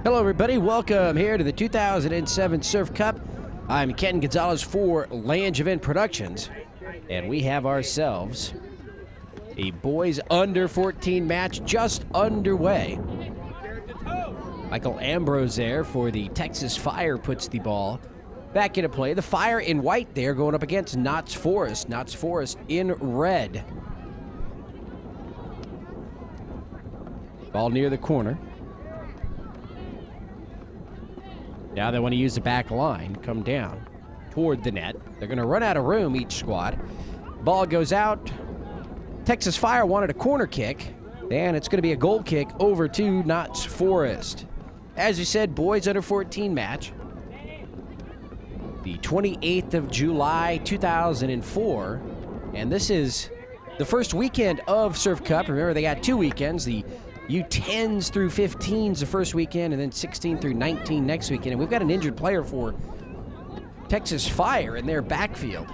Hello, everybody. Welcome here to the 2007 Surf Cup. I'm Ken Gonzalez for Lange Event Productions, and we have ourselves a boys under 14 match just underway. Michael Ambrose there for the Texas Fire puts the ball back into play. The Fire in white there going up against Knott's Forest. Knott's Forest in red. Ball near the corner. Now they want to use the back line, come down toward the net. They're going to run out of room, each squad. Ball goes out. Texas Fire wanted a corner kick, and it's going to be a goal kick over to Knott's Forest. As you said, boys under 14 match. The 28th of July, 2004. And this is the first weekend of Surf Cup. Remember, they got 2 weekends. The U10s through 15s the first weekend, and then 16 through 19 next weekend. And we've got an injured player for Texas Fire in their backfield.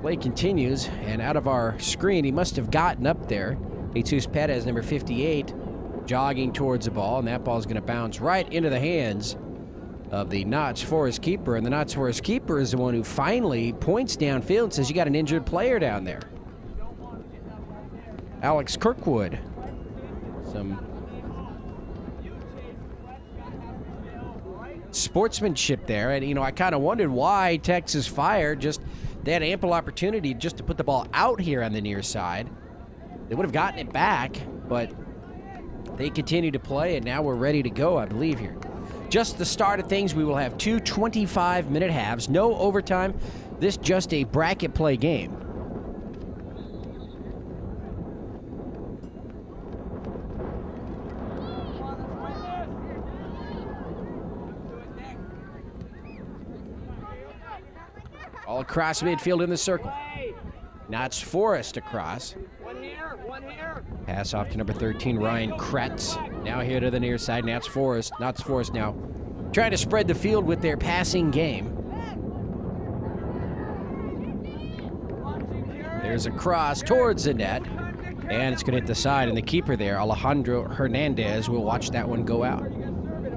Play continues, and out of our screen, he must have gotten up there. Jesus Perez, number 58, jogging towards the ball, and that ball is going to bounce right into the hands of the Knott's Forest keeper. And the Knott's Forest keeper is the one who finally points downfield and says, you got an injured player down there. Alex Kirkwood. Some sportsmanship there. And, I kind of wondered why Texas Fire they had ample opportunity just to put the ball out here on the near side. They would have gotten it back, but they continue to play, and now we're ready to go, I believe, here. Just the start of things. We will have 2 25-minute halves. No overtime. This just a bracket play game. All across midfield in the circle. Knott's Forest across. One here. Pass off to number 13, Ryan Kretz. Now here to the near side, Knott's Forest. Knott's Forest now trying to spread the field with their passing game. There's a cross towards the net, and it's going to hit the side, and the keeper there, Alejandro Hernandez, will watch that one go out.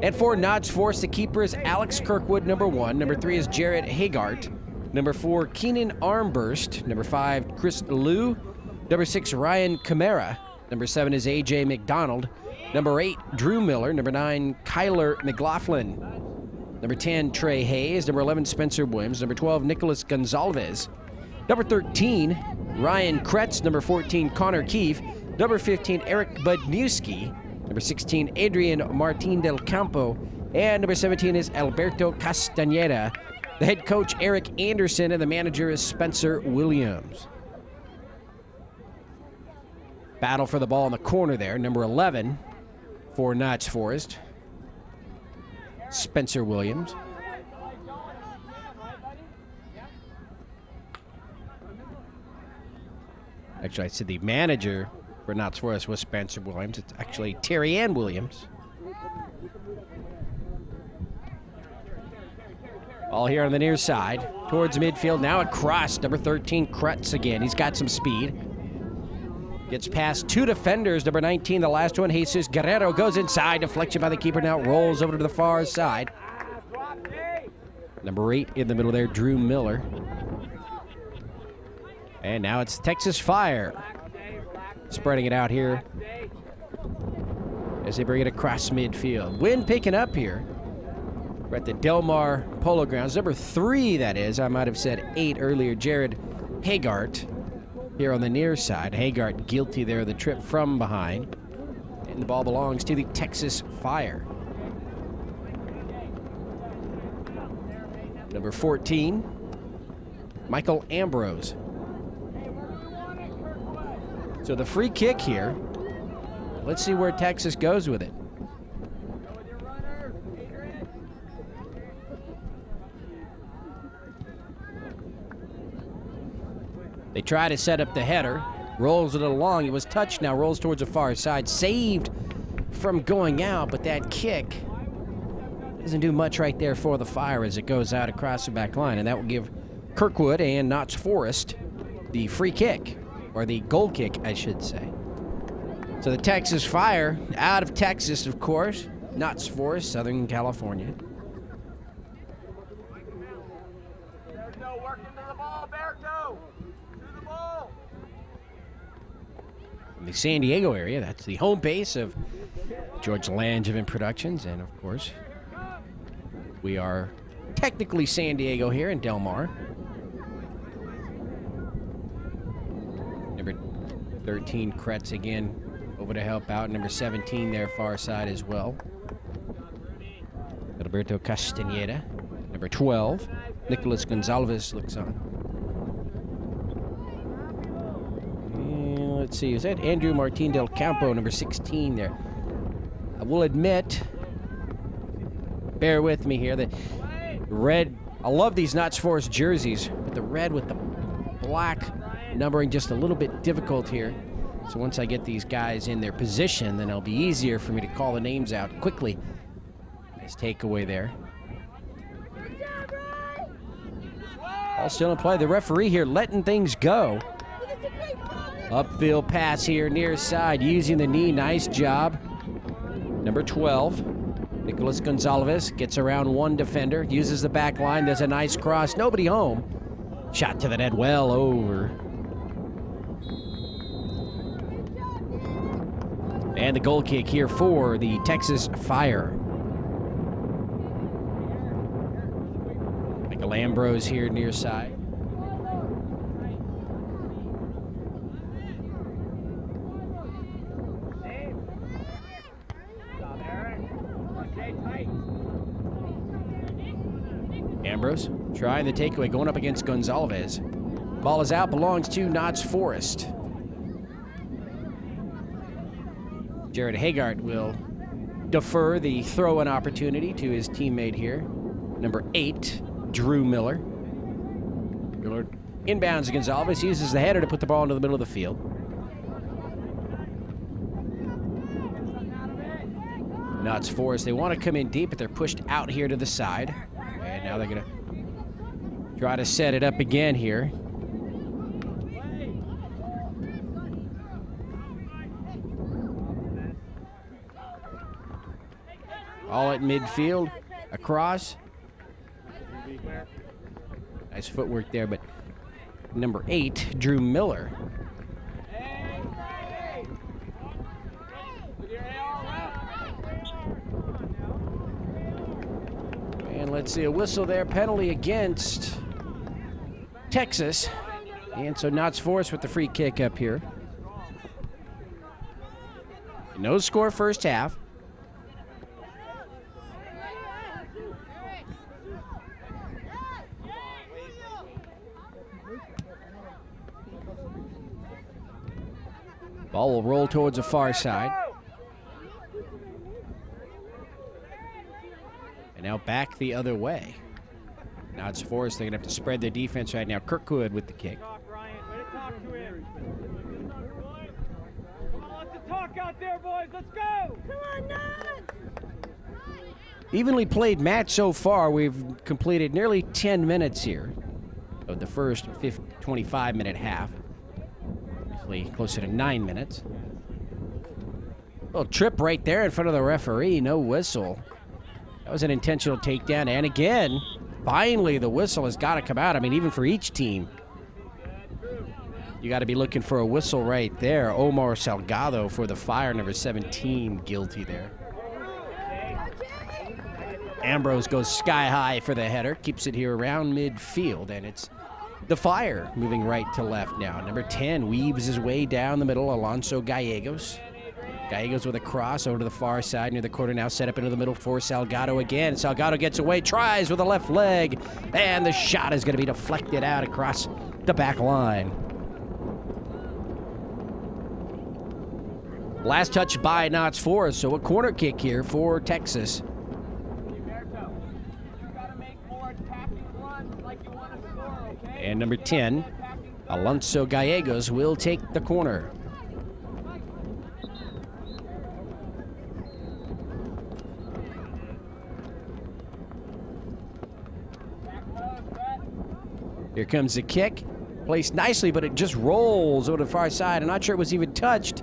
And for Knott's Forest, the keeper is Alex Kirkwood, number 1. Number 3 is Jared Hagart. Number 4, Keenan Armburst. Number 5, Chris Liu. Number 6, Ryan Camara. Number 7 is A.J. McDonald. Number 8, Drew Miller. Number 9, Kyler McLaughlin. Number 10, Trey Hayes. Number 11, Spencer Williams. Number 12, Nicholas Gonzalez. Number 13, Ryan Kretz. Number 14, Connor Keefe. Number 15, Eric Budniewski. Number 16, Adrian Martin del Campo. And number 17 is Alberto Castaneda. The head coach, Eric Anderson, and the manager is Spencer Williams. Battle for the ball in the corner there. Number 11 for Knott's Forest, Spencer Williams. Actually, I said the manager for Knott's Forest was Spencer Williams. It's actually Terry Ann Williams. All here on the near side, towards midfield. Now across, number 13, Kretz again. He's got some speed. Gets past 2 defenders. Number 19, the last one, Jesus Guerrero, goes inside. Deflection by the keeper, now rolls over to the far side. Number 8 in the middle there, Drew Miller. And now it's Texas Fire spreading it out here as they bring it across midfield. Wind picking up here. We're at the Del Mar Polo Grounds. Number 3, that is. I might have said 8 earlier. Jared Hagart here on the near side. Hagart guilty there of the trip from behind. And the ball belongs to the Texas Fire. Number 14, Michael Ambrose. So the free kick here. Let's see where Texas goes with it. They try to set up the header. Rolls it along. It was touched now. Rolls towards the far side. Saved from going out, but that kick doesn't do much right there for the Fire as it goes out across the back line. And that will give Kirkwood and Knott's Forest the free kick, or the goal kick, I should say. So the Texas Fire, out of Texas, of course. Nuts Forest, Southern California. Berto, work into the ball, Berto. To the ball. From the San Diego area, that's the home base of George Langevin Productions. And, of course, we are technically San Diego here in Del Mar. Number 13, Kretz again over to help out. Number 17 there, far side as well. Alberto Castaneda. Number 12, Nicolas Gonzalez looks on. And let's see, is that Andrew Martin del Campo, number 16 there? I will admit, bear with me here, the red, I love these Nuts Forest jerseys, but the red with the black numbering just a little bit difficult here. So once I get these guys in their position, then it'll be easier for me to call the names out quickly. Nice takeaway there. All still in play. The referee here letting things go. Upfield pass here near side, using the knee. Nice job. Number 12, Nicolas Gonzalez gets around one defender, uses the back line. There's a nice cross. Nobody home. Shot to the net, well over. And the goal kick here for the Texas Fire. Michael Ambrose here near side. Ambrose trying the takeaway, going up against Gonzalez. Ball is out, belongs to Nuts Forest. Jared Hagart will defer the throw-in opportunity to his teammate here. Number 8, Drew Miller. Miller inbounds Gonzalez, uses the header to put the ball into the middle of the field. Nuts Forest, they want to come in deep, but they're pushed out here to the side. And now they're going to try to set it up again here. All at midfield, across. Nice footwork there, but number 8, Drew Miller. And let's see, a whistle there, penalty against Texas. And so Nuts Forest with the free kick up here. No score first half. Ball will roll towards the far side. And now back the other way. Nuts Forest, they're going to have to spread their defense right now. Kirkwood with the kick. Let's talk out there, boys. Let's go. Come on, Nuts. Evenly played match so far. We've completed nearly 10 minutes here of the first 25-minute half. Closer to 9 minutes. Little trip right there in front of the referee. No whistle. That was an intentional takedown. And again, finally the whistle has got to come out. I mean, even for each team, you got to be looking for a whistle right there. Omar Salgado for the Fire, number 17, guilty there. Ambrose goes sky high for the header. Keeps it here around midfield, and it's the Fire moving right to left now. Number 10 weaves his way down the middle, Alonso Gallegos. Gallegos with a cross over to the far side near the corner, now set up into the middle for Salgado again. Salgado gets away, tries with the left leg, and the shot is going to be deflected out across the back line. Last touch by Nuts Forest, so a corner kick here for Texas. And number 10, Alonso Gallegos will take the corner. Here comes the kick. Placed nicely, but it just rolls over to the far side. I'm not sure it was even touched.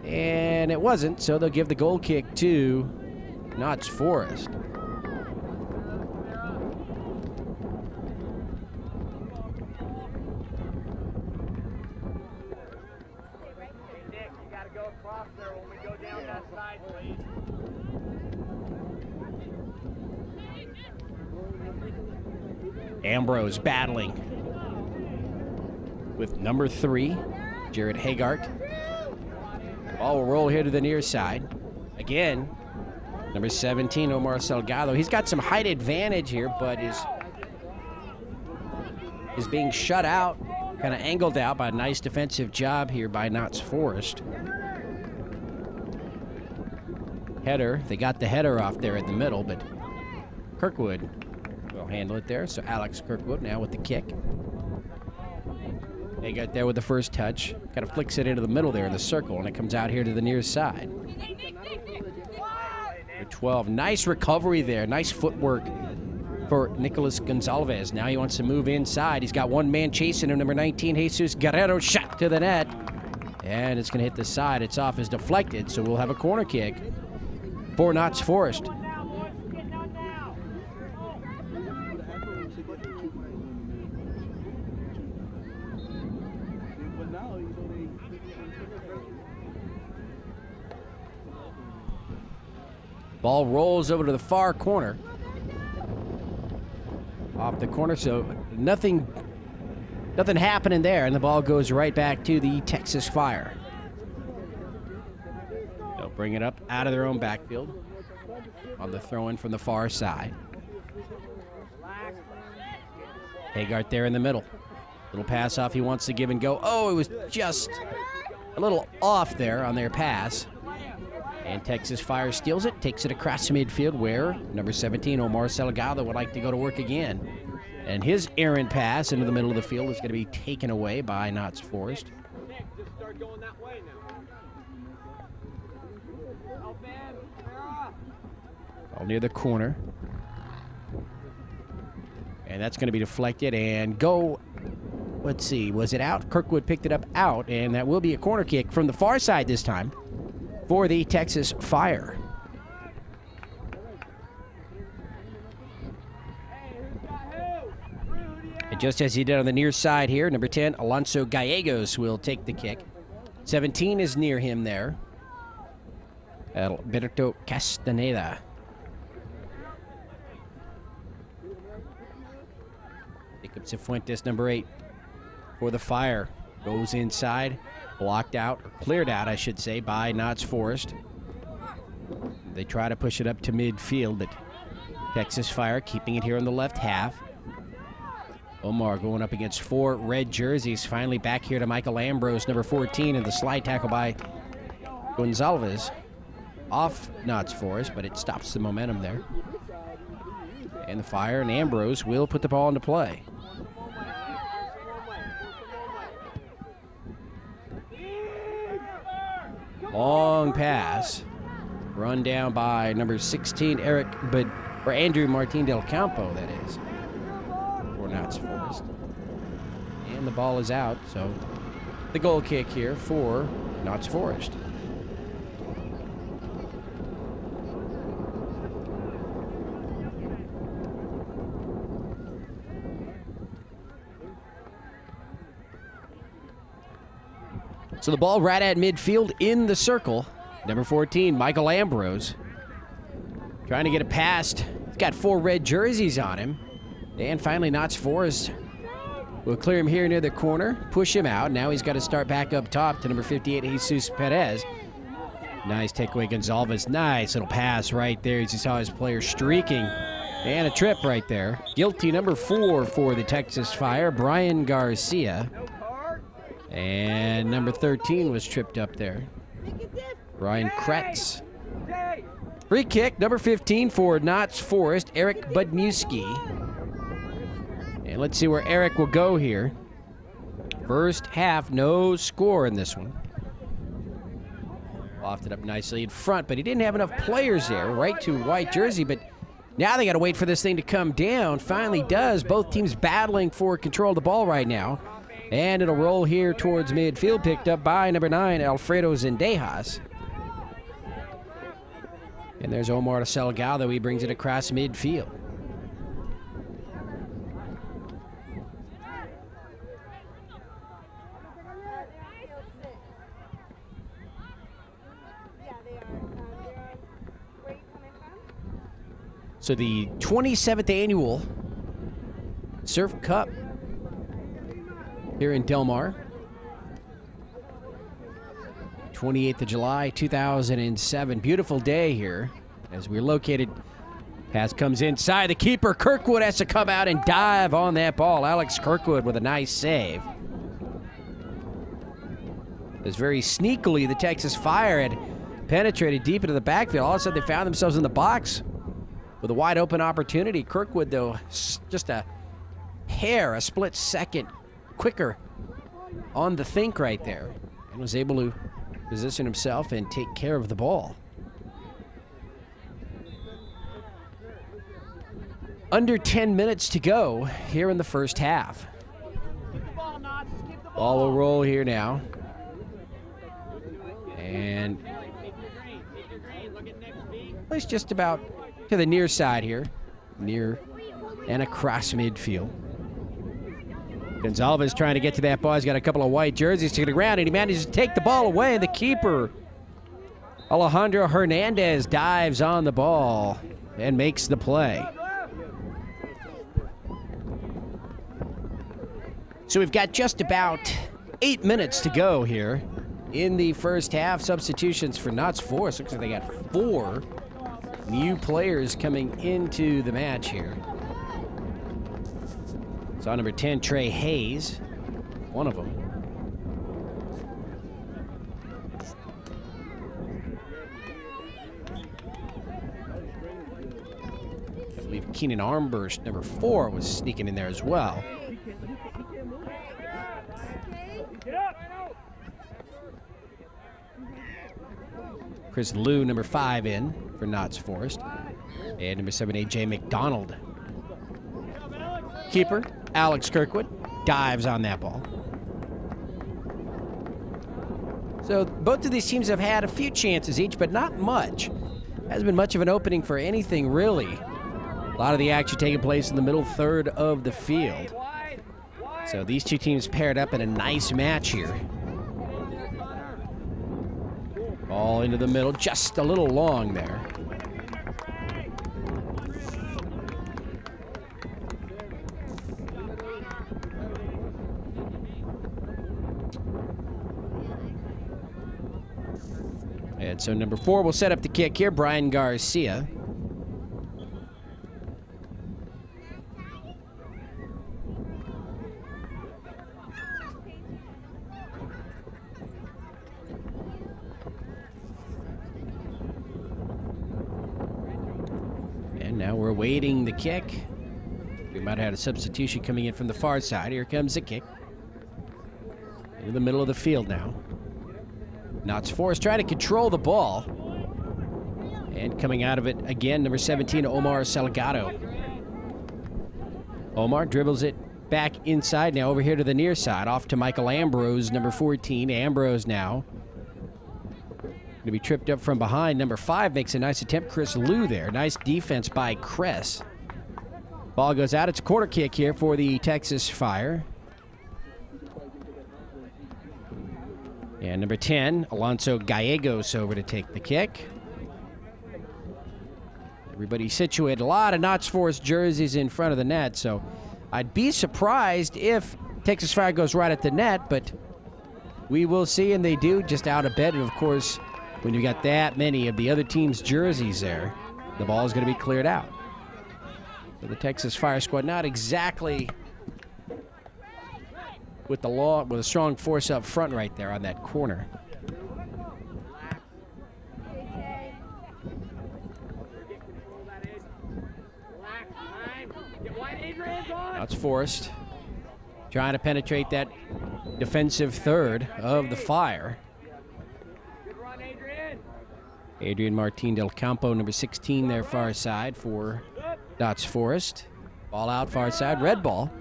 And it wasn't, so they'll give the goal kick to Notts Forest. Ambrose battling with number 3, Jared Hagart. Ball will roll here to the near side. Again, number 17, Omar Salgado. He's got some height advantage here, but is being shut out, kind of angled out by a nice defensive job here by Notts Forest. Header, they got the header off there in the middle, but Kirkwood will handle it there. So Alex Kirkwood now with the kick. They got there with the first touch. Kind of flicks it into the middle there in the circle, and it comes out here to the near side. Number 12, nice recovery there. Nice footwork for Nicolas Gonzalez. Now he wants to move inside. He's got one man chasing him, number 19, Jesus Guerrero, shot to the net. And it's going to hit the side. It's off as deflected, so we'll have a corner kick for Notts Forest. Ball rolls over to the far corner. Off the corner, so nothing happening there, and the ball goes right back to the Texas Fire. They'll bring it up out of their own backfield on the throw-in from the far side. Hagart there in the middle. Little pass off, he wants to give and go. Oh, it was just a little off there on their pass. And Texas Fire steals it, takes it across midfield where number 17, Omar Salgado, would like to go to work again. And his errant pass into the middle of the field is going to be taken away by Notts Forest. All near the corner. And that's going to be deflected and go, let's see, was it out? Kirkwood picked it up out, and that will be a corner kick from the far side this time for the Texas Fire. And just as he did on the near side here, number 10, Alonso Gallegos will take the kick. 17 is near him there. Alberto Castaneda. Jacob Cifuentes, number 8, for the Fire. Goes inside. Blocked out, or cleared out, I should say, by Notts Forest. They try to push it up to midfield, but Texas Fire keeping it here in the left half. Omar going up against 4 red jerseys. Finally back here to Michael Ambrose, number 14, and the slide tackle by Gonzalez off Notts Forest, but it stops the momentum there. And the Fire and Ambrose will put the ball into play. Long pass, run down by number 16, Andrew Martin Del Campo, that is, for Notts Forest. And the ball is out, so the goal kick here for Notts Forest. So the ball right at midfield in the circle. Number 14, Michael Ambrose. Trying to get it past. He's got 4 red jerseys on him. And finally, Notts Forest will clear him here near the corner, push him out. Now he's got to start back up top to number 58, Jesus Perez. Nice takeaway, Gonzalez. Nice little pass right there as you saw his player streaking. And a trip right there. Guilty number 4 for the Texas Fire, Brian Garcia. And number 13 was tripped up there. Ryan Kretz. Free kick, number 15 for Notts Forest, Eric Budniewski. And let's see where Eric will go here. First half, no score in this one. Lofted up nicely in front, but he didn't have enough players there. Right to white jersey, but now they got to wait for this thing to come down. Finally does. Both teams battling for control of the ball right now. And it'll roll here towards midfield, picked up by number 9, Alfredo Zendejas. And there's Omar Salgado. He brings it across midfield. So the 27th annual Surf Cup here in Del Mar. 28th of July, 2007. Beautiful day here as we're located. Pass comes inside. The keeper, Kirkwood, has to come out and dive on that ball. Alex Kirkwood with a nice save. As very sneakily, the Texas Fire had penetrated deep into the backfield. All of a sudden, they found themselves in the box with a wide open opportunity. Kirkwood, though, just a split second quicker on the think right there, and was able to position himself and take care of the ball. Under 10 minutes to go here in the first half. Ball will roll here now. And it's just about to the near side here. Near and across midfield. Gonzalez trying to get to that ball. He's got a couple of white jerseys to the ground, and he manages to take the ball away. And the keeper, Alejandro Hernandez, dives on the ball and makes the play. So we've got just about 8 minutes to go here in the first half. Substitutions for Knott's Forest. Looks like they got 4 new players coming into the match here. Saw number 10, Trey Hayes, one of them. I believe Keenan Armburst, number 4, was sneaking in there as well. Chris Liu, number 5, in for Knott's Forest. And number 7, A.J. McDonald. Keeper, Alex Kirkwood, dives on that ball. So both of these teams have had a few chances each, but not much. Hasn't been much of an opening for anything, really. A lot of the action taking place in the middle third of the field. So these two teams paired up in a nice match here. Ball into the middle, just a little long there. And so number 4 will set up the kick here, Brian Garcia. And now we're awaiting the kick. We might have had a substitution coming in from the far side. Here comes the kick. In the middle of the field now. Knott's Forest trying to control the ball. And coming out of it again, number 17, Omar Salgado. Omar dribbles it back inside now over here to the near side. Off to Michael Ambrose, number 14. Ambrose now going to be tripped up from behind. Number 5 makes a nice attempt. Chris Liu there. Nice defense by Kress. Ball goes out. It's a corner kick here for the Texas Fire. And number 10, Alonso Gallegos over to take the kick. Everybody situated. A lot of Knott's Forest jerseys in front of the net, so I'd be surprised if Texas Fire goes right at the net, but we will see, and they do, just out of bed. And, of course, when you got that many of the other team's jerseys there, the ball is going to be cleared out. So the Texas Fire squad not exactly with a strong force up front right there on that corner. That's Forrest trying to penetrate that defensive third of the Fire. Adrian Martin del Campo, number 16 there far side for Knott's Forest. Ball out far side, red ball.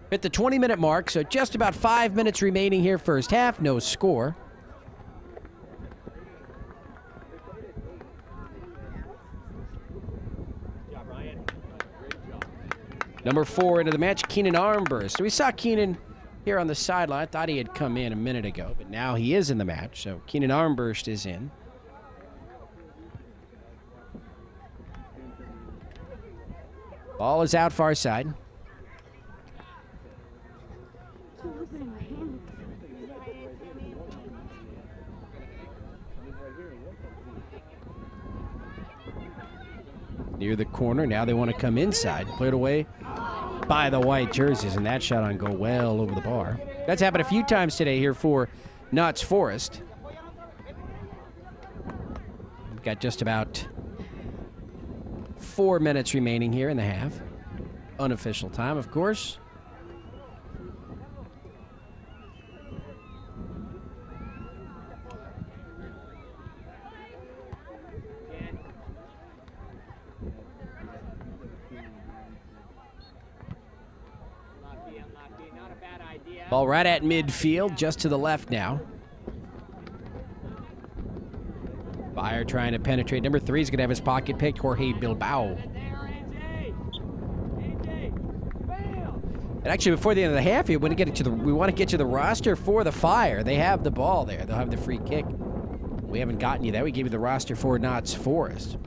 At the 20-minute mark, so just about 5 minutes remaining here first half. No score. Number 4 into the match, Keenan Armburst. So we saw Keenan here on the sideline. I thought he had come in a minute ago, but now he is in the match. So Keenan Armburst is in. Ball is out far side. Near the corner. Now they want to come inside. Played away by the white jerseys, and that shot on go well over the bar. That's happened a few times today here for Notts Forest. We've got just about 4 minutes remaining here in the half. Unofficial time, of course. Ball right at midfield, just to the left now. Fire trying to penetrate. Number 3 is going to have his pocket picked, Jorge Bilbao. And actually, before the end of the half, we want to get to the roster for the Fire. They have the ball there. They'll have the free kick. We haven't gotten you that. We gave you the roster for Notts Forest.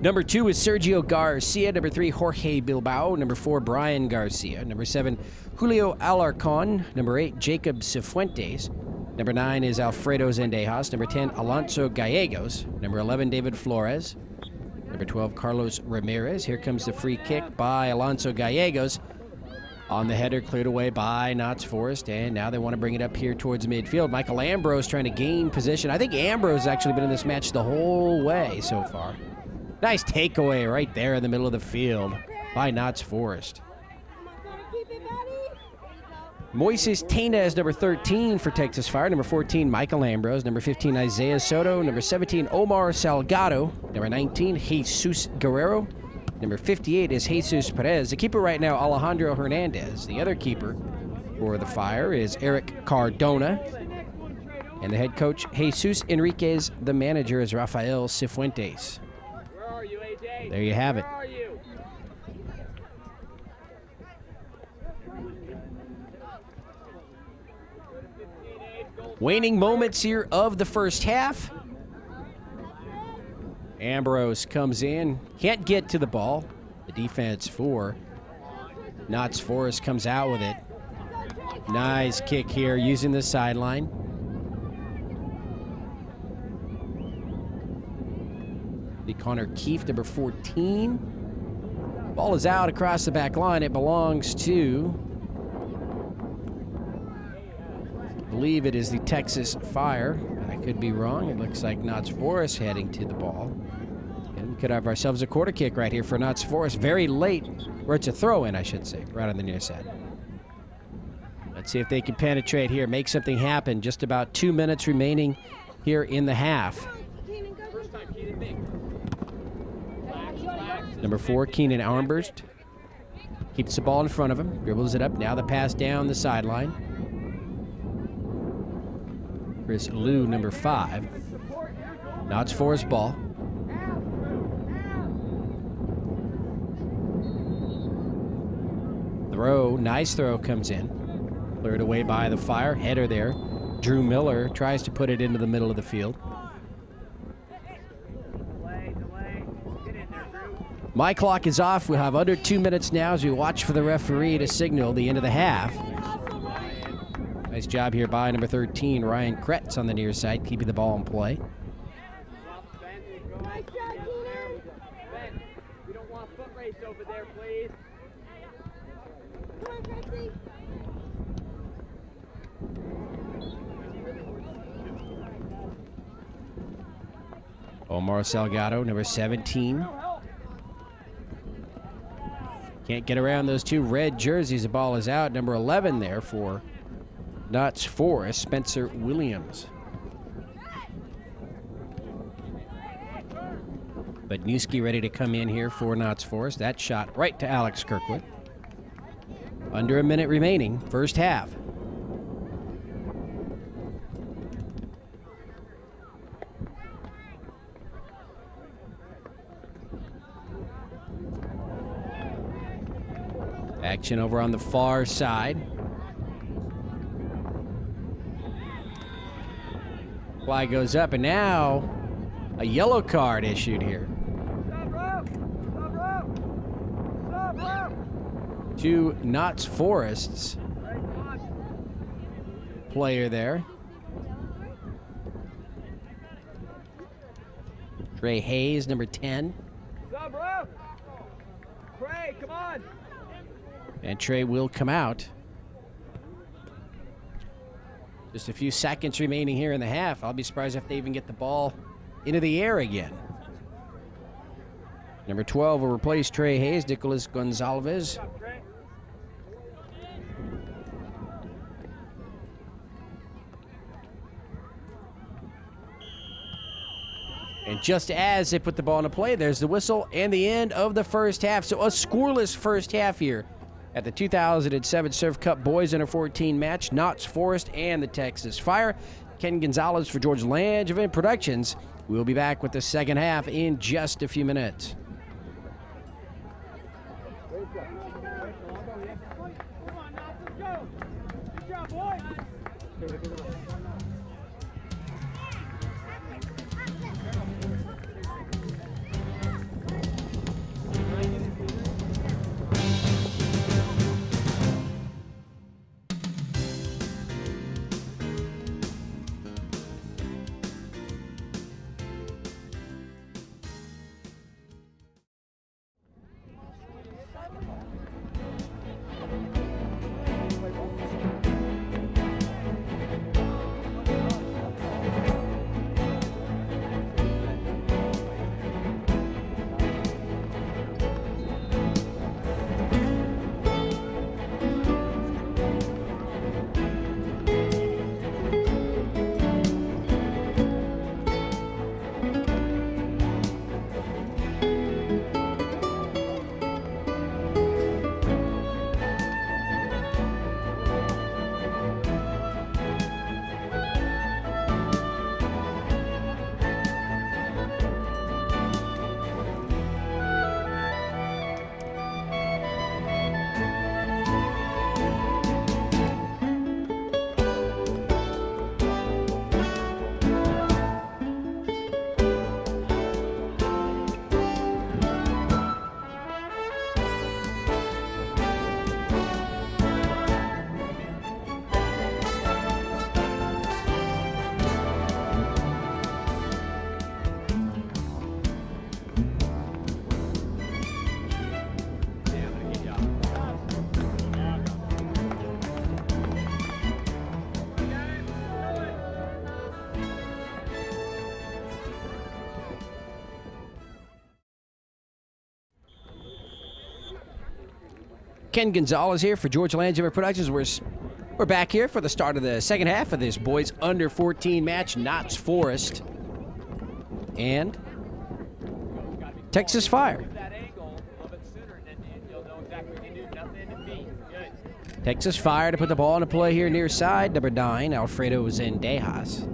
Number 2 is Sergio Garcia. Number 3, Jorge Bilbao. Number 4, Brian Garcia. Number 7, Julio Alarcon. Number 8, Jacob Cifuentes. Number 9 is Alfredo Zendejas. Number 10, Alonso Gallegos. Number 11, David Flores. Number 12, Carlos Ramirez. Here comes the free kick by Alonso Gallegos. On the header, cleared away by Notts Forest, and now they want to bring it up here towards midfield. Michael Ambrose trying to gain position. I think Ambrose has actually been in this match the whole way so far. Nice takeaway right there in the middle of the field by Notts Forest. Moises Tena is number 13 for Texas Fire. Number 14, Michael Ambrose. Number 15, Isaiah Soto. Number 17, Omar Salgado. Number 19, Jesus Guerrero. Number 58 is Jesus Perez. The keeper right now, Alejandro Hernandez. The other keeper for the Fire is Eric Cardona. And the head coach, Jesus Enriquez. The manager is Rafael Cifuentes. There you have it. Waning moments here of the first half. Ambrose comes in, can't get to the ball. The defense for Notts Forest comes out with it. Nice kick here using the sideline. The Connor Keefe, number 14. Ball is out across the back line. It belongs to, I believe it is the Texas Fire. I could be wrong. It looks like Notts Forest heading to the ball. And we could have ourselves a quarter kick right here for Notts Forest. Very late, or it's a throw-in, I should say, right on the near side. Let's see if they can penetrate here, make something happen. Just about 2 minutes remaining here in the half. Number 4, Keenan Armburst. Keeps the ball in front of him, dribbles it up. Now the pass down the sideline. Chris Liu, number 5. Notts Forest ball. Throw, nice throw comes in. Cleared away by the Fire. Header there. Drew Miller tries to put it into the middle of the field. My clock is off. We'll have under 2 minutes now as we watch for the referee to signal the end of the half. Nice job here by number 13, Ryan Kretz on the near side, keeping the ball in play. We don't want foot race over there, please. Come on, Kretzy. Omar Salgado, number 17. Can't get around those two red jerseys. The ball is out. Number 11 there for Notts Forest, Spencer Williams. Budniewski ready to come in here for Notts Forest. That shot right to Alex Kirkwood. Under a minute remaining, first half. Action over on the far side. Flag goes up, and now a yellow card issued here. To Knott's Forest's player there. Trey Hayes, number 10. Trey, come on. And Trey will come out. Just a few seconds remaining here in the half. I'll be surprised if they even get the ball into the air again. Number 12 will replace Trey Hayes, Nicholas Gonzalez. And just as they put the ball into play, there's the whistle and the end of the first half. So a scoreless first half here at the 2007 Surf Cup Boys Under 14 match. Knott's Forest and the Texas Fire. Ken Gonzalez for George Langevin Productions. We'll be back with the second half in just a few minutes. Ken Gonzalez here for George Langevin Productions. We're back here for the start of the second half of this boys under 14 match. Knott's Forest and Texas Fire. Texas Fire to put the ball into play here near side. Number 9, Alfredo Zendejas.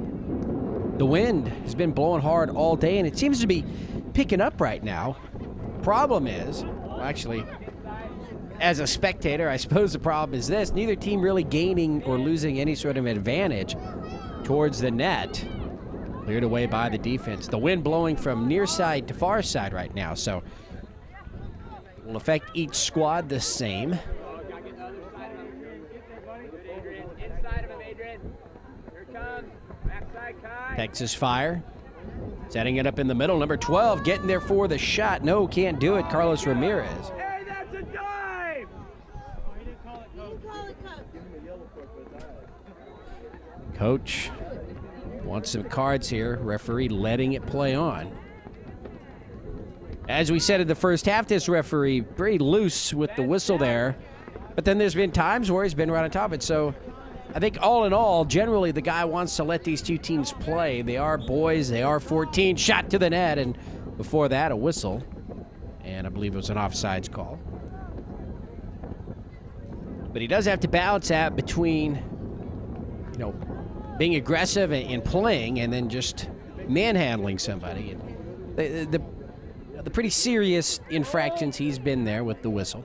The wind has been blowing hard all day, and it seems to be picking up right now. Problem is, well, actually, as a spectator, I suppose the problem is this: neither team really gaining or losing any sort of advantage towards the net. Cleared away by the defense. The wind blowing from near side to far side right now, so it will affect each squad the same. Texas Fire setting it up in the middle. Number 12 getting there for the shot. No, can't do it. Carlos Ramirez. Hey, that's a dive! Coach wants some cards here. Referee letting it play on. As we said in the first half, this referee very loose with the whistle there. But then there's been times where he's been right on top of it. So I think all in all, generally the guy wants to let these two teams play. They are boys. They are 14. Shot to the net. And before that, a whistle. And I believe it was an offsides call. But he does have to balance that between, you know, being aggressive and playing, and then just manhandling somebody. And the pretty serious infractions he's been there with the whistle.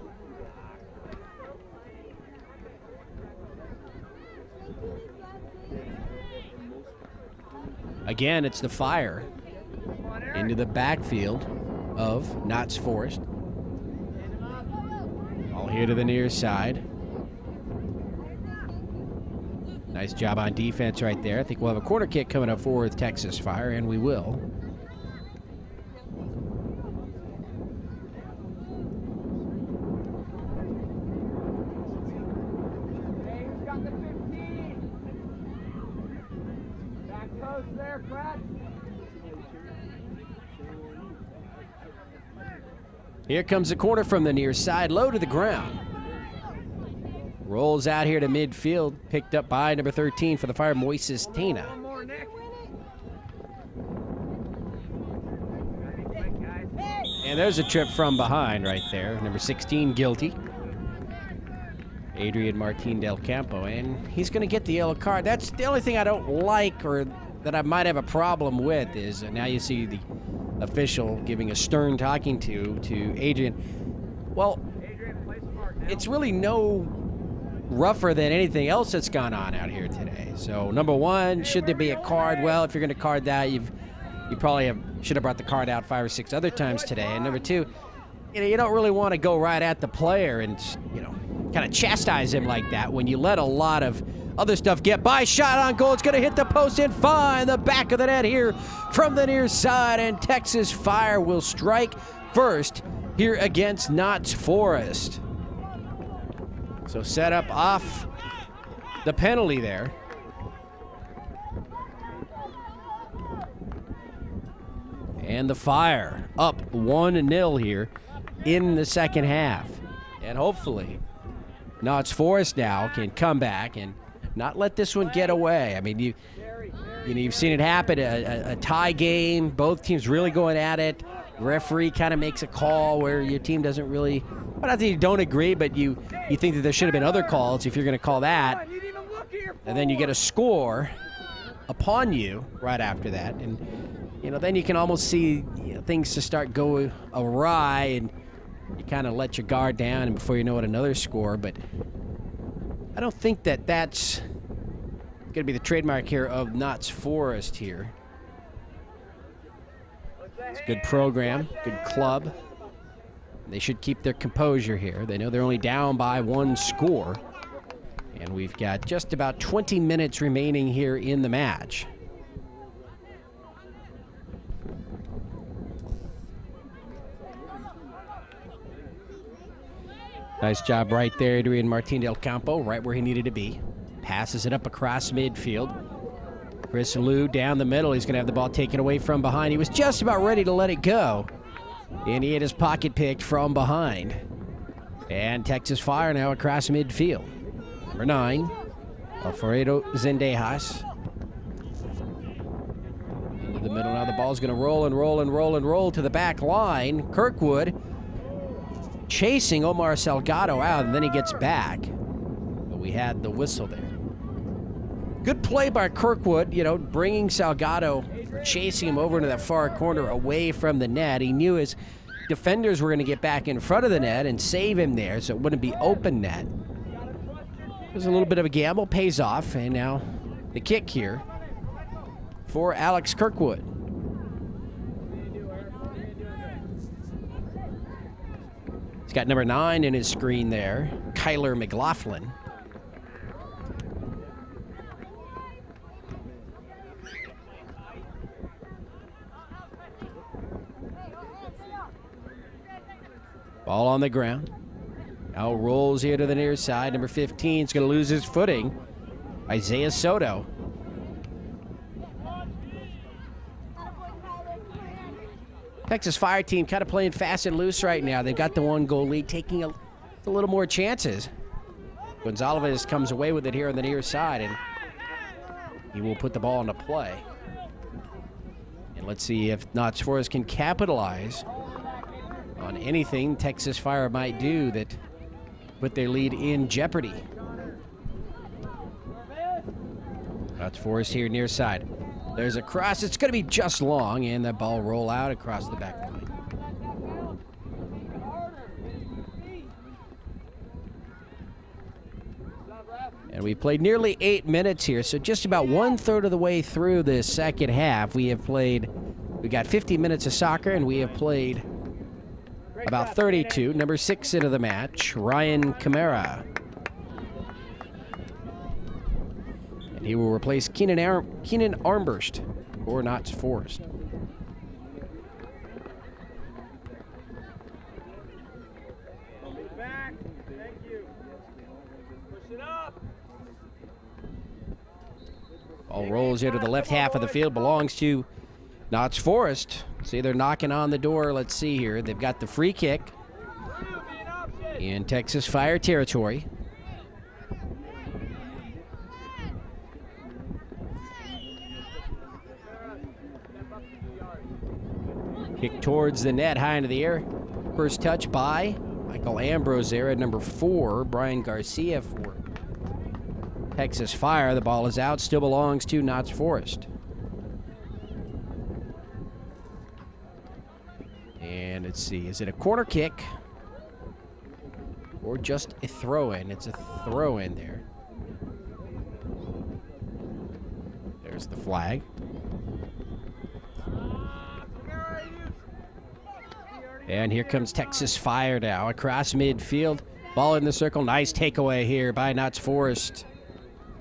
Again, it's the fire into the backfield of Knott's Forest. All here to the near side. Nice job on defense right there. I think we'll have a corner kick coming up for Texas Fire, and we will. Here comes the corner from the near side, low to the ground. Rolls out here to midfield, picked up by number 13 for the Fire, Moises Tena. And there's a trip from behind right there. Number 16 guilty. Adrian Martin Del Campo, and he's going to get the yellow card. That's the only thing I don't like, or that I might have a problem with, is now you see the official giving a stern talking to Adrian. Well, it's really no rougher than anything else that's gone on out here today. So number one, should there be a card? Well, if you're going to card that, you probably should have brought the card out 5 or 6 other times today. And number two, you don't really want to go right at the player and kind of chastise him like that when you let a lot of other stuff get by. Shot on goal. It's going to hit the post and find the back of the net here from the near side. And Texas Fire will strike first here against Knott's Forest. So set up off the penalty there. And the Fire up 1-0 here in the second half. And hopefully Knott's Forest now can come back and not let this one get away. I mean, you've seen it happen, a tie game, both teams really going at it. Referee kind of makes a call where your team doesn't really, well, not that you don't agree, but you think that there should have been other calls if you're going to call that. And then you get a score upon you right after that. And, then you can almost see things to start going awry, and you kind of let your guard down, and before you know it, another score. But I don't think that that's going to be the trademark here of Knott's Forest here. It's a good program, good club. They should keep their composure here. They know they're only down by 1 score. And we've got just about 20 minutes remaining here in the match. Nice job right there, Adrian Martin Del Campo, right where he needed to be. Passes it up across midfield. Chris Liu down the middle. He's going to have the ball taken away from behind. He was just about ready to let it go, and he had his pocket picked from behind. And Texas Fire now across midfield. Number 9, Alfredo Zendejas. Into the middle now. The ball's going to roll and roll and roll and roll to the back line. Kirkwood chasing Omar Salgado out, and then he gets back. But we had the whistle there. Good play by Kirkwood, bringing Salgado, chasing him over into that far corner away from the net. He knew his defenders were going to get back in front of the net and save him there, so it wouldn't be open net. It was a little bit of a gamble, pays off, and now the kick here for Alex Kirkwood. He's got number 9 in his screen there, Kyler McLaughlin. Ball on the ground. Now rolls here to the near side. Number 15 is going to lose his footing. Isaiah Soto. Texas Fire team kind of playing fast and loose right now. They've got the 1-goal lead, taking a little more chances. Gonzalez comes away with it here on the near side, and he will put the ball into play. And let's see if Knott's Forest can capitalize on anything Texas Fire might do that put their lead in jeopardy. That's Forrest here near side. There's a cross. It's going to be just long, and the ball roll out across the back line. And we played nearly 8 minutes here, so just about 1/3 of the way through the second half. We got 50 minutes of soccer, and we have played about 32. Number 6 into the match, Ryan Camara. And he will replace Keenan Armburst for Notts Forest. Back. Thank you. Push it up. Ball rolls here to the left half of the field, belongs to Notts Forest. See, they're knocking on the door. Let's see here. They've got the free kick in Texas Fire territory. Kick towards the net, high into the air. First touch by Michael Ambrose there at number 4. Brian Garcia for Texas Fire. The ball is out, still belongs to Notts Forest. And let's see, is it a corner kick or just a throw-in? It's a throw-in there. There's the flag. And here comes Texas Fire now across midfield. Ball in the circle. Nice takeaway here by Notts Forest.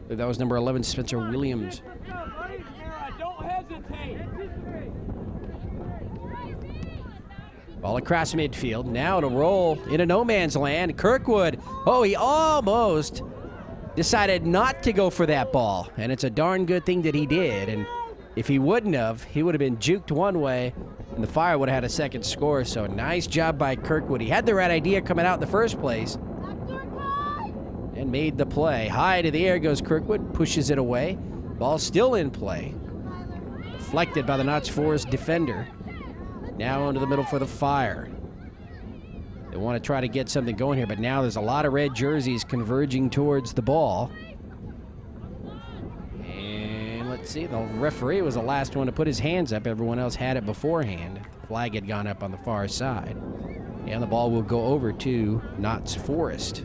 That was number 11, Spencer Williams. Don't hesitate. Ball across midfield. Now to roll into no man's land. Kirkwood. Oh, he almost decided not to go for that ball. And it's a darn good thing that he did. And if he wouldn't have, he would have been juked one way, and the Fire would have had a second score. So nice job by Kirkwood. He had the right idea coming out in the first place and made the play. High to the air goes Kirkwood, pushes it away. Ball still in play. Deflected by the Notts Forest defender. Now into the middle for the Fire. They want to try to get something going here, but now there's a lot of red jerseys converging towards the ball. And let's see, the referee was the last one to put his hands up. Everyone else had it beforehand. The flag had gone up on the far side. And the ball will go over to Notts Forest.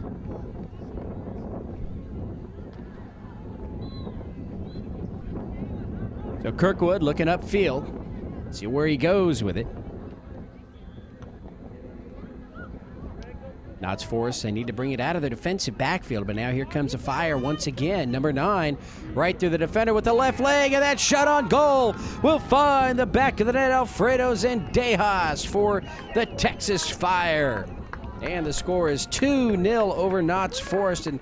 So Kirkwood looking upfield. See where he goes with it. Notts Forest, they need to bring it out of the defensive backfield, but now here comes a Fire once again. Number 9, right through the defender with the left leg, and that shot on goal will find the back of the net. Alfredo Zendejas for the Texas Fire. And the score is 2-0 over Notts Forest. And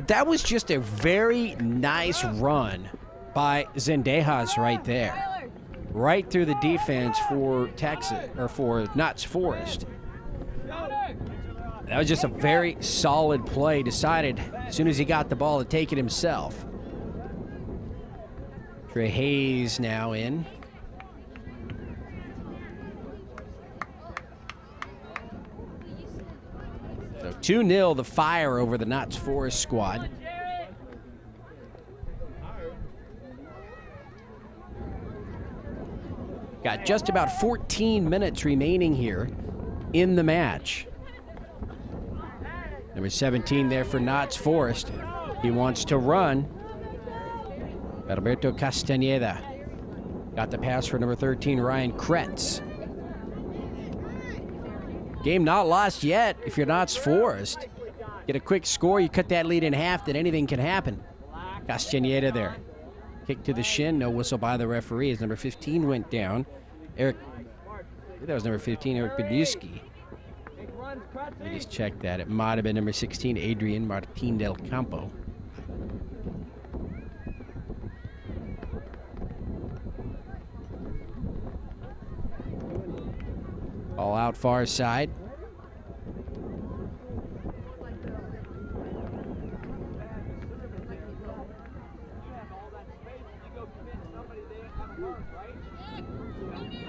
that was just a very nice run by Zendejas right there. Right through the defense for Texas, or for Notts Forest. That was just a very solid play. Decided as soon as he got the ball to take it himself. Trey Hayes now in. So 2-0 the Fire over the Notts Forest squad. Got just about 14 minutes remaining here in the match. Number 17 there for Notts Forest. He wants to run. Alberto Castañeda got the pass for number 13, Ryan Kretz. Game not lost yet if you're Notts Forest. Get a quick score, you cut that lead in half, then anything can happen. Castañeda there. Kick to the shin, no whistle by the referee as number 15 went down. That was number 15, Eric Badusky. Let me just check that. It might have been number 16, Adrian Martin del Campo. All out far side.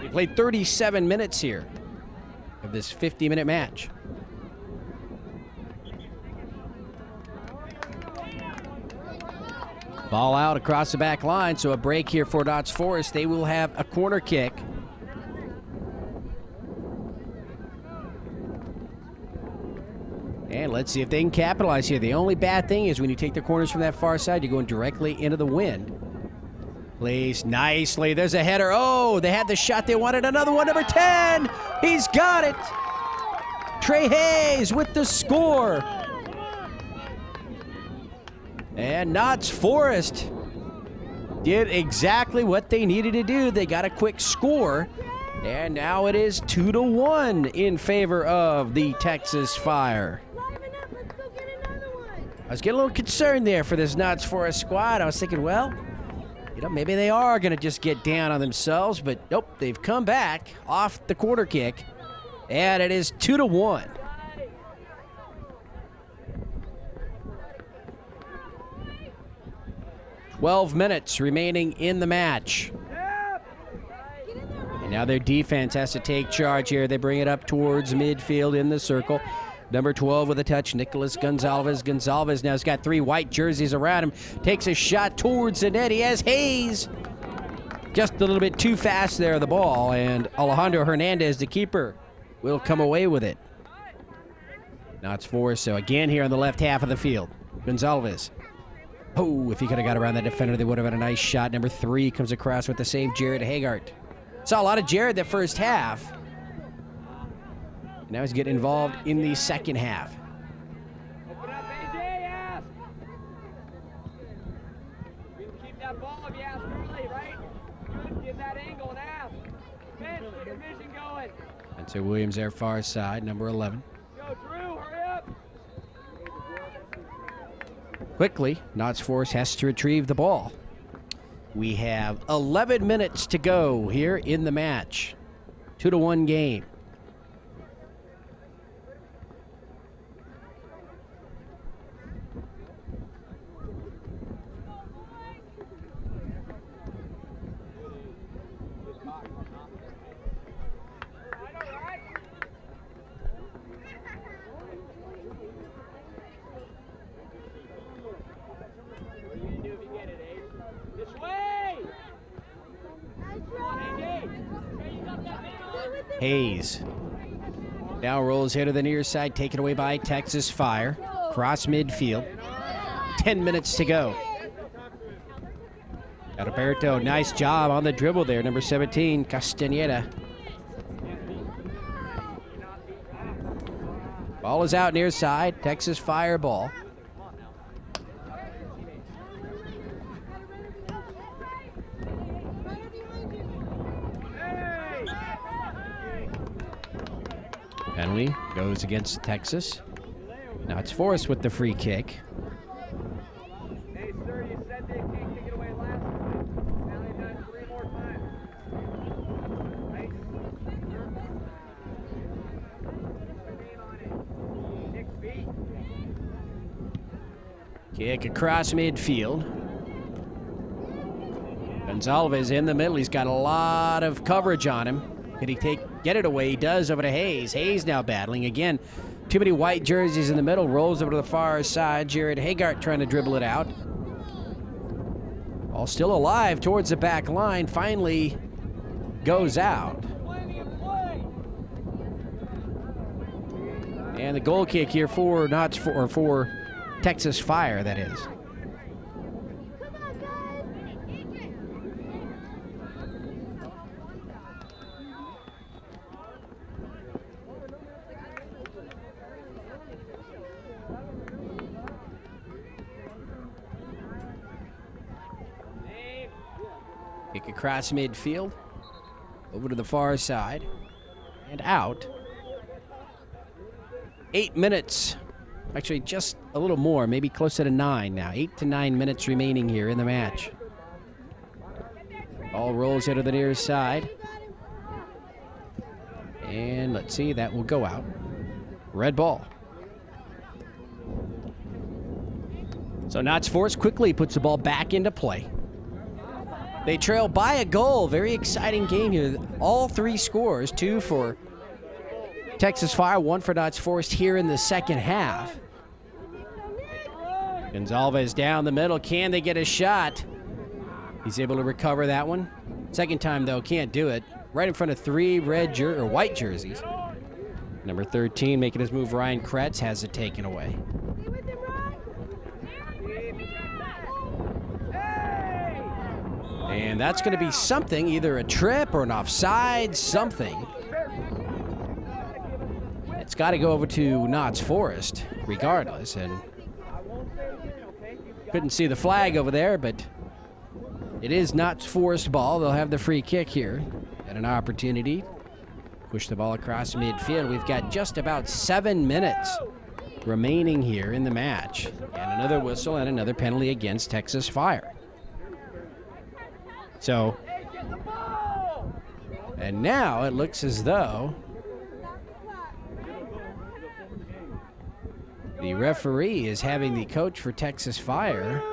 We played 37 minutes here of this 50-minute match. Ball out across the back line, so a break here for Notts Forest. They will have a corner kick. And let's see if they can capitalize here. The only bad thing is when you take the corners from that far side, you're going directly into the wind. Plays nicely. There's a header. Oh, they had the shot they wanted. Another one, number 10. He's got it. Trey Hayes with the score. And Notts Forest did exactly what they needed to do. They got a quick score. And now it is 2-1 in favor of the Texas Fire. I was getting a little concerned there for this Notts Forest squad. I was thinking, well, maybe they are going to just get down on themselves, but nope, they've come back off the corner kick, and it is 2-1. "12 minutes remaining in the match. And now their defense has to take charge here. They bring it up towards midfield in the circle. Number 12 with a touch, Nicholas Gonzalez. Gonzalez now has got 3 white jerseys around him. Takes a shot towards the net. He has Hayes. Just a little bit too fast there, the ball. And Alejandro Hernandez, the keeper, will come away with it. Notts Forest, so again here on the left half of the field. Gonzalez. Oh, if he could have got around that defender, they would have had a nice shot. Number 3 comes across with the save, Jared Hagart. Saw a lot of Jared that first half. Now he's getting involved in the second half. Open up, AJ, ask. You can keep that ball if you ask early, right? Good, get that angle and ask. Vince, get your vision going. And so Williams there, far side, number 11. Go, Drew, hurry up. Quickly, Notts Forest has to retrieve the ball. We have 11 minutes to go here in the match. 2-1 game. Hayes now rolls here to the near side, taken away by Texas Fire. Cross midfield. 10 minutes to go. Alberto, nice job on the dribble there. Number 17, Castaneda. Ball is out near side. Texas Fire ball. Penalty goes against Texas. Now it's Forrest with the free kick. Hey, sir, you said they can't take it away last time. Now they've done it 3 more times. Right? Name on it. 6 feet. Kick across midfield. Gonzalez in the middle. He's got a lot of coverage on him. Can he get it away? He does, over to Hayes. Hayes now battling again. Too many white jerseys in the middle. Rolls over to the far side. Jared Hagart trying to dribble it out. All still alive towards the back line. Finally goes out. And the goal kick here for for Texas Fire, that is. Kick across midfield, over to the far side, and out. 8 minutes, actually just a little more, maybe closer to 9 now. 8 to 9 minutes remaining here in the match. Ball rolls into the near side. And let's see, that will go out. Red ball. So Notts Forest quickly puts the ball back into play. They trail by a goal. Very exciting game here. All 3 scores, 2 for Texas Fire, 1 for Notts Forest here in the second half. Gonzalez down the middle. Can they get a shot? He's able to recover that one. Second time, though, can't do it. Right in front of 3 white jerseys. Number 13 making his move, Ryan Kretz, has it taken away. And that's going to be something, either a trip or an offside, something. It's got to go over to Knott's Forest, regardless. And couldn't see the flag over there, but it is Knott's Forest ball. They'll have the free kick here and an opportunity. Push the ball across midfield. We've got just about 7 minutes remaining here in the match. And another whistle and another penalty against Texas Fire. So, and now it looks as though the referee is having the coach for Texas Fire,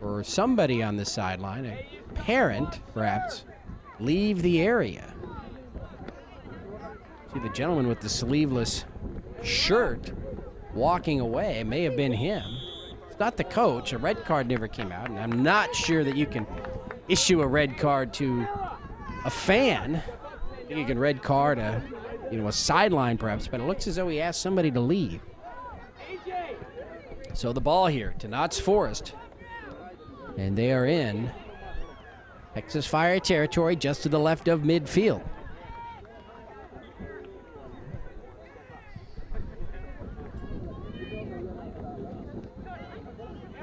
or somebody on the sideline, a parent perhaps, leave the area. See the gentleman with the sleeveless shirt walking away. It may have been him. It's not the coach. A red card never came out, and I'm not sure that you can issue a red card to a fan. I think you can red card a sideline perhaps, but it looks as though he asked somebody to leave. So the ball here to Knott's Forest, and they are in Texas Fire territory just to the left of midfield.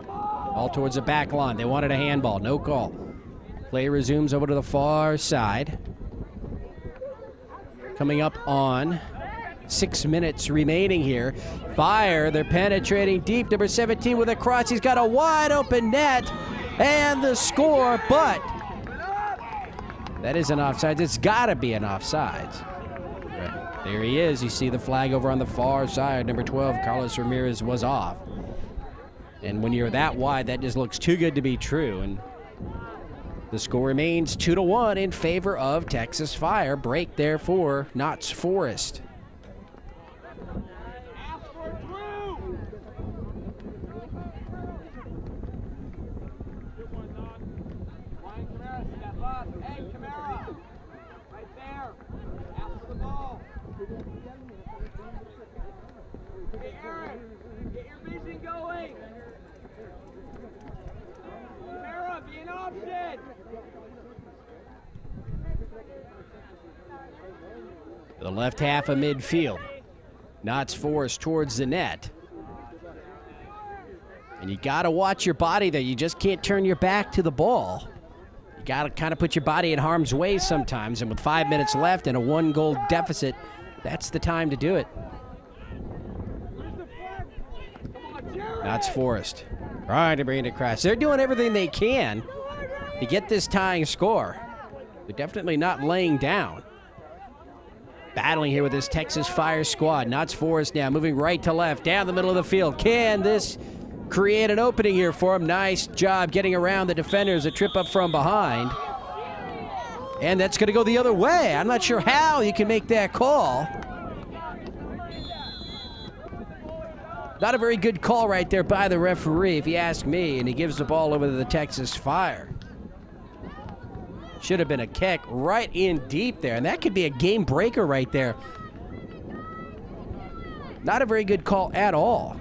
All towards the back line. They wanted a handball. No call. Play resumes over to the far side. Coming up on 6 minutes remaining here. Fire, they're penetrating deep. Number 17 with a cross. He's got a wide open net. And the score, but that is an offside. It's got to be an offside. There he is. You see the flag over on the far side. Number 12, Carlos Ramirez, was off. And when you're that wide, that just looks too good to be true. And the score remains 2-1 in favor of Texas Fire. Break there for Knott's Forest. The left half of midfield. Knott's Forest towards the net. And you got to watch your body there. You just can't turn your back to the ball. You got to kind of put your body in harm's way sometimes. And with 5 minutes left and a 1-goal deficit, that's the time to do it. Knott's Forest trying to bring it across. They're doing everything they can to get this tying score. They're definitely not laying down. Battling here with this Texas Fire squad. Knott's Forest now moving right to left, down the middle of the field. Can this create an opening here for him? Nice job getting around the defenders. A trip up from behind. And that's going to go the other way. I'm not sure how you can make that call. Not a very good call right there by the referee, if you ask me, and he gives the ball over to the Texas Fire. Should have been a kick right in deep there, and that could be a game breaker right there. Not a very good call at all.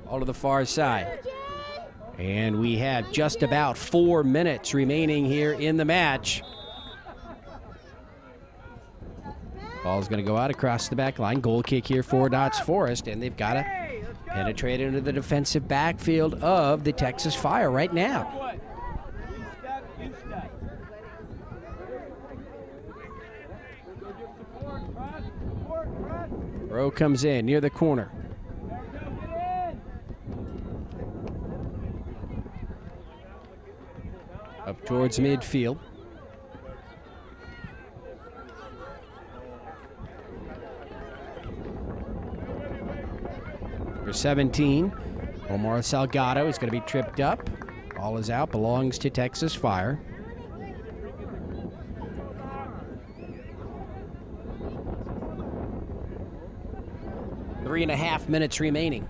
All to the far side. And we have just about 4 minutes remaining here in the match. Ball's going to go out across the back line. Goal kick here for Knott's Forest, and they've got to penetrate into the defensive backfield of the Texas Fire right now. Rowe comes in near the corner. Up towards midfield. Number 17, Omar Salgado is going to be tripped up. Ball is out, belongs to Texas Fire. 3.5 minutes remaining.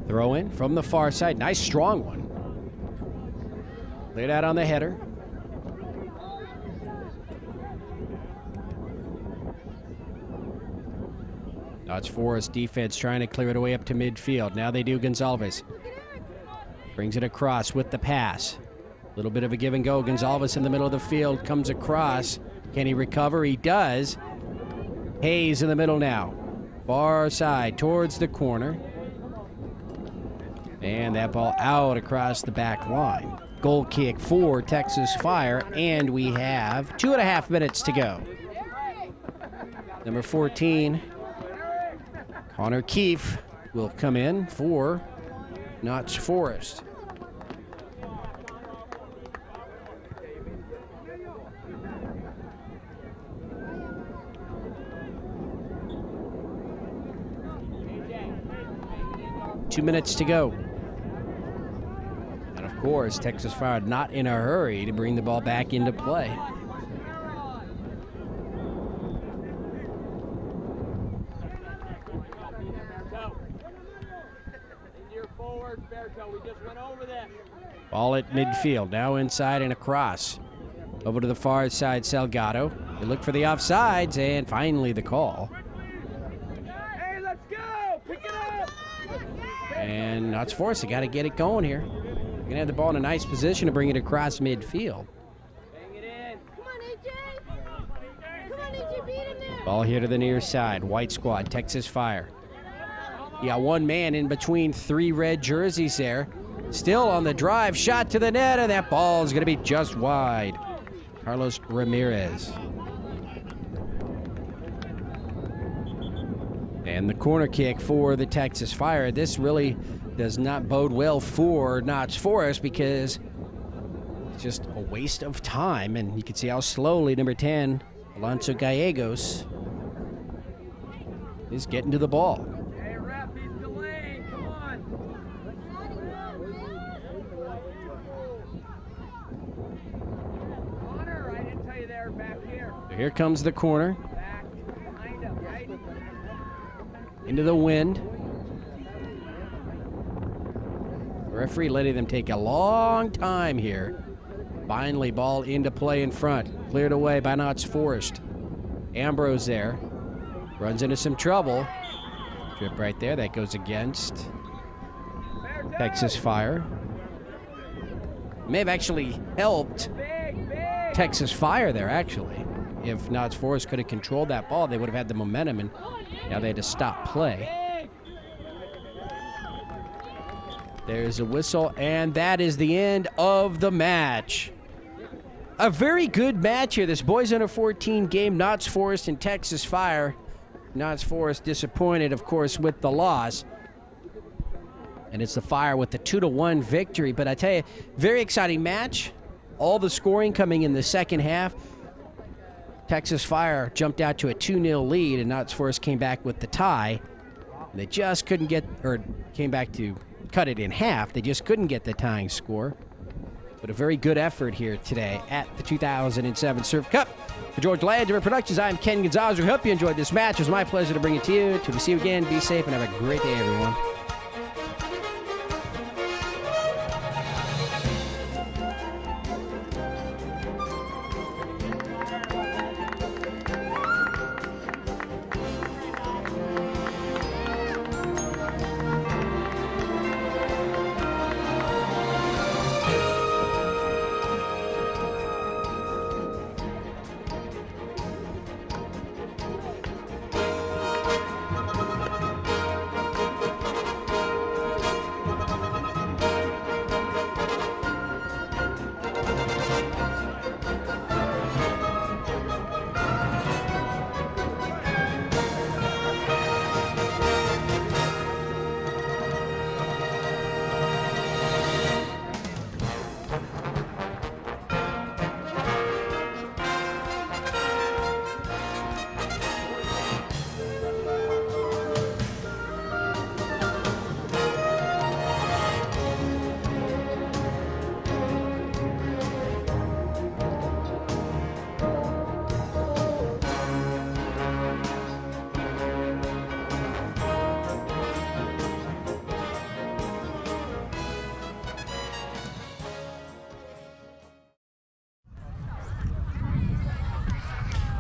Throw in from the far side. Nice strong one. Laid out on the header. Notch Forest defense trying to clear it away up to midfield. Now they do. Gonzalez brings it across with the pass. A little bit of a give and go. Gonzalez in the middle of the field comes across. Can he recover? He does. Hayes in the middle now. Far side towards the corner. And that ball out across the back line. Goal kick for Texas Fire, and we have 2.5 minutes to go. Number 14, Connor Keefe, will come in for Notch Forest. Two minutes to go. And of course, Texas Fire not in a hurry to bring the ball back into play. Ball at midfield, now inside and across. Over to the far side, Salgado. They look for the offsides, and finally the call. Hey, let's go! Pick it up! And Notch Forest, they got to get it going here. You're going to have the ball in a nice position to bring it across midfield. Bang it in. Come on, AJ! Come on, AJ, beat him there! Ball here to the near side. White squad, Texas Fire. You got one man in between three red jerseys there. Still on the drive, shot to the net, and that ball is going to be just wide. Carlos Ramirez. And the corner kick for the Texas Fire. This really does not bode well for Notch Forest because it's just a waste of time. And you can see how slowly number 10, Alonso Gallegos, is getting to the ball. Hey, ref, he's delayed. Come on. Connor, I didn't tell you they were back here. So here comes the corner. Back behind him, right? Into the wind. The referee letting them take a long time here. Finally, ball into play in front. Cleared away by Notch Forest. Ambrose there. Runs into some trouble. Trip right there. That goes against Texas Fire. May have actually helped Texas Fire there, actually. If Notch Forest could have controlled that ball, they would have had the momentum, and now they had to stop play. There's a whistle, and that is the end of the match. A very good match here. This boys under 14 game, Notch Forest and Texas Fire. Notch Forest disappointed, of course, with the loss. And it's the Fire with the 2-1 victory. But I tell you, very exciting match. All the scoring coming in the second half. Texas Fire jumped out to a 2-0 lead, and Notch Forest came back with the tie. And they just couldn't get, or came back to cut it in half. They just couldn't get the tying score. But a very good effort here today at the 2007 Surf Cup. For George Landry Productions, I'm Ken Gonzalez. We hope you enjoyed this match. It was my pleasure to bring it to you. Till we see you again, be safe and have a great day, everyone.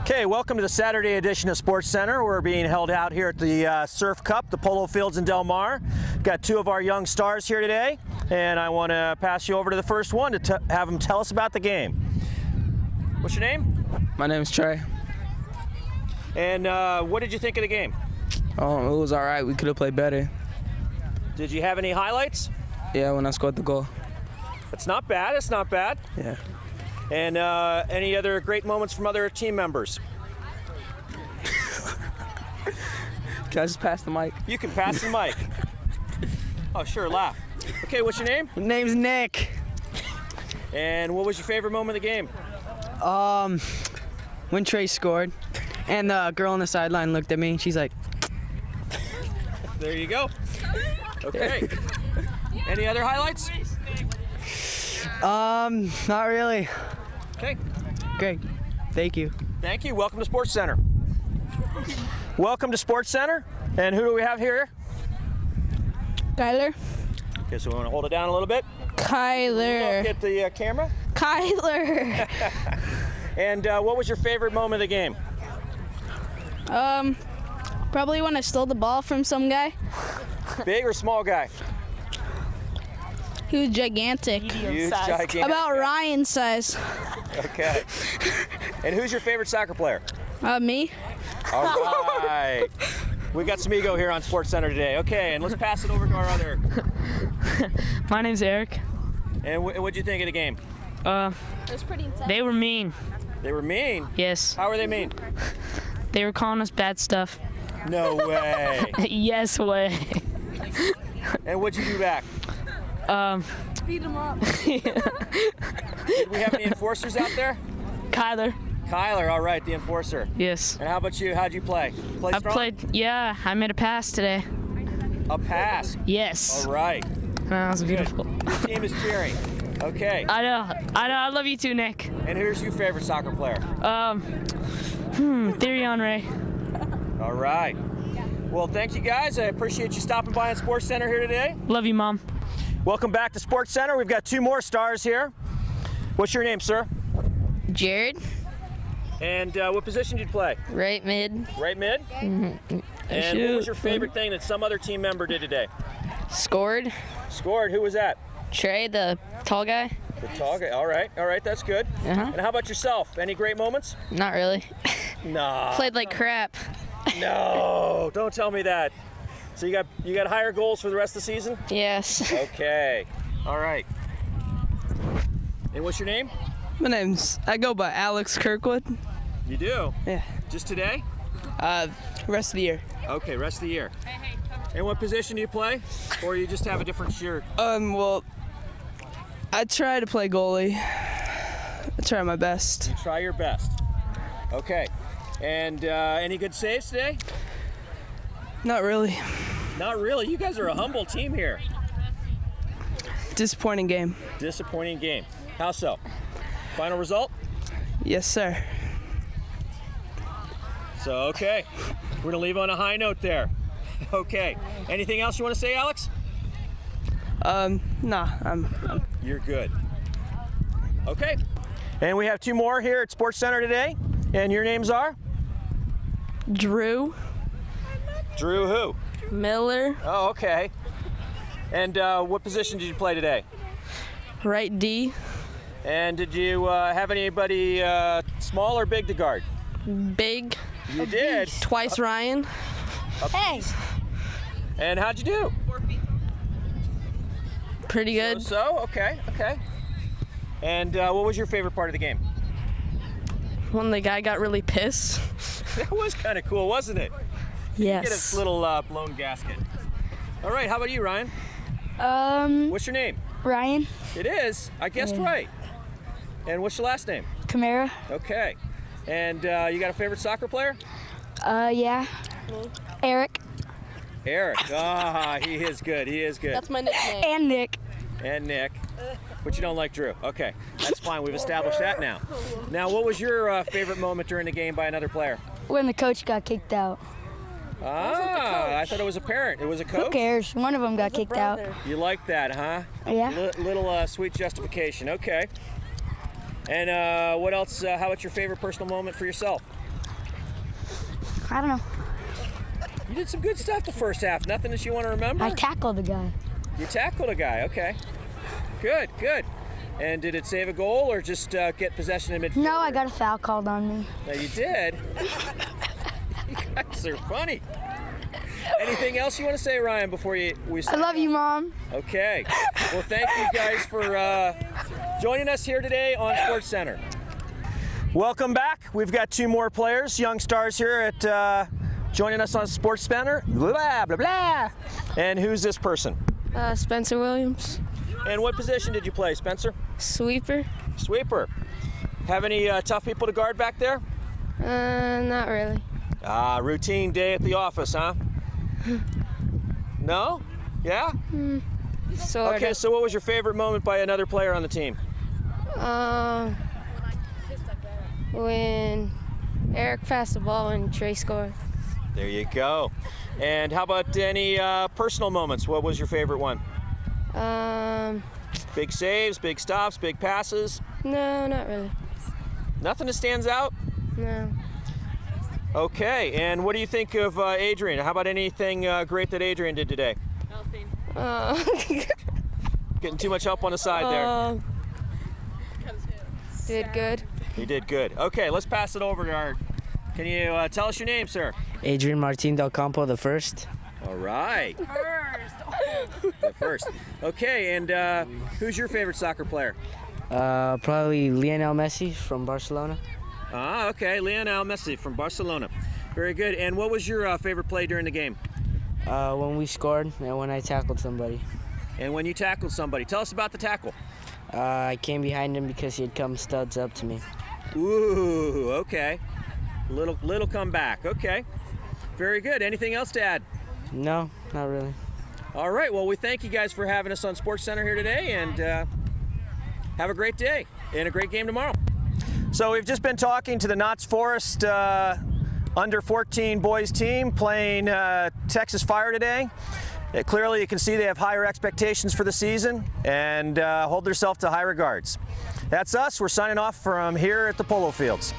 Okay, welcome to the Saturday edition of Sports Center. We're being held out here at the Surf Cup, the Polo Fields in Del Mar. Got two of our young stars here today, and I want to pass you over to the first one to have them tell us about the game. What's your name? My name is Trey. And what did you think of the game? It was all right. We could have played better. Did you have any highlights? Yeah, when I scored the goal. It's not bad. It's not bad. Yeah. And any other great moments from other team members? Can I just pass the mic? You can pass the mic. Oh, sure, laugh. Okay, what's your name? My name's Nick. And what was your favorite moment of the game? When Trey scored, and the girl on the sideline looked at me, and she's like, There you go. Okay. Any other highlights? not really. Okay. Great. Thank you. Thank you. Welcome to Sports Center. Welcome to Sports Center. And who do we have here? Kyler. Okay, so we want to hold it down a little bit. Kyler. Look at the camera. Kyler. And what was your favorite moment of the game? Probably when I stole the ball from some guy. Big or small guy? He was gigantic. Huge, gigantic. About Ryan's size. Okay. And who's your favorite soccer player? Me. All right. We got some ego here on Sports Center today. Okay, and let's pass it over to our other. My name's Eric. And what'd you think of the game? It was pretty intense. They were mean. They were mean. Yes. How were they mean? They were calling us bad stuff. No way. Yes way. And what'd you do back? Beat him up. Did we have any enforcers out there? Kyler. Kyler, all right, the enforcer. Yes. And how about you? How'd you play? Play strong? Yeah, I made a pass today. A pass. Yes. All right. That was beautiful. Your team is cheering. Okay. I know. I love you too, Nick. And who's your favorite soccer player? Thierry Henry. All right. Well, thank you guys. I appreciate you stopping by at Sports Center here today. Love you, Mom. Welcome back to Sports Center. We've got two more stars here. What's your name, sir? Jared, And what position did you play? right mid. Right mid? Mm-hmm. And what was your favorite thing that some other team member did today? Scored. Scored. Who was that? Trey, the tall guy. The tall guy. All right. That's good. Uh-huh. And how about yourself? Any great moments? Not really. No. Played like crap. No. Don't tell me that. So you got higher goals for the rest of the season? Yes. Okay. All right. And what's your name? I go by Alex Kirkwood. You do? Yeah. Just today? Rest of the year. Okay, rest of the year. And what position do you play? Or you just have a different shirt? Well, I try to play goalie. I try my best. You try your best. Okay. And any good saves today? Not really. Not really. You guys are a humble team here. Disappointing game. Disappointing game. How so? Final result? Yes, sir. So, okay. We're going to leave on a high note there. Okay. Anything else you want to say, Alex? Nah, I'm You're good. Okay. And we have two more here at Sports Center today. And your names are? Drew Drew who? Miller, Oh, okay. And what position did you play today? right D, And did you have anybody small or big to guard? big, You did. twice Ryan. Hey. And how'd you do? Pretty good. So, okay. And what was your favorite part of the game? When the guy got really pissed. That was kind of cool, wasn't it? Get Yes. a little blown gasket. All right, how about you, Ryan? What's your name? Ryan. It is. I guessed right. And what's your last name? Camara. Okay. And you got a favorite soccer player? Yeah. Eric. Eric. He is good. That's my nickname. And Nick. And Nick. But you don't like Drew. Okay, that's fine. We've established that now. Now, what was your favorite moment during the game by another player? When the coach got kicked out. I thought it was a parent. It was a coach? Who cares? One of them got kicked out. You like that, huh? Yeah. Little sweet justification. Okay. And what else? How about your favorite personal moment for yourself? I don't know. You did some good stuff the first half. Nothing that you want to remember? I tackled the guy. You tackled a guy. Okay. Good, good. And did it save a goal or just get possession in midfield? No, I got a foul called on me. Now you did. You guys are funny. Anything else you want to say, Ryan, before we I start? love you, Mom. Okay. Well, thank you guys for joining us here today on Sports Center. Welcome back. We've got two more players, young stars here at joining us on Sports Center. Blah, blah, blah. And who's this person? Spencer Williams. And what position did you play, Spencer? Sweeper. Sweeper. Have any tough people to guard back there? Not really. Routine day at the office, huh? No? Yeah? Sort Okay, of. so what was your favorite moment by another player on the team? When Eric passed the ball and Trey scored. There you go. And how about any personal moments? What was your favorite one? Big saves, big stops, big passes? No, not really. Nothing that stands out? No. Okay, and what do you think of Adrian? How about anything great that Adrian did today? Getting too much help on the side there. Did good. He did good. Okay, let's pass it over to our... Can you tell us your name, sir? Adrian Martin Del Campo, the first. All right. The first. Okay, and who's your favorite soccer player? Probably Lionel Messi from Barcelona. Okay, Lionel Messi from Barcelona. Very good. And what was your favorite play during the game? When we scored and when I tackled somebody. And when you tackled somebody. Tell us about the tackle. I came behind him because he had come studs up to me. Ooh, okay. Little comeback. Okay. Very good. Anything else to add? No, not really. All right. Well, we thank you guys for having us on Sports Center here today, and have a great day and a great game tomorrow. So we've just been talking to the Knott's Forest under 14 boys team playing Texas Fire today. Clearly you can see they have higher expectations for the season and hold themselves to high regards. That's us. We're signing off from here at the Polo Fields.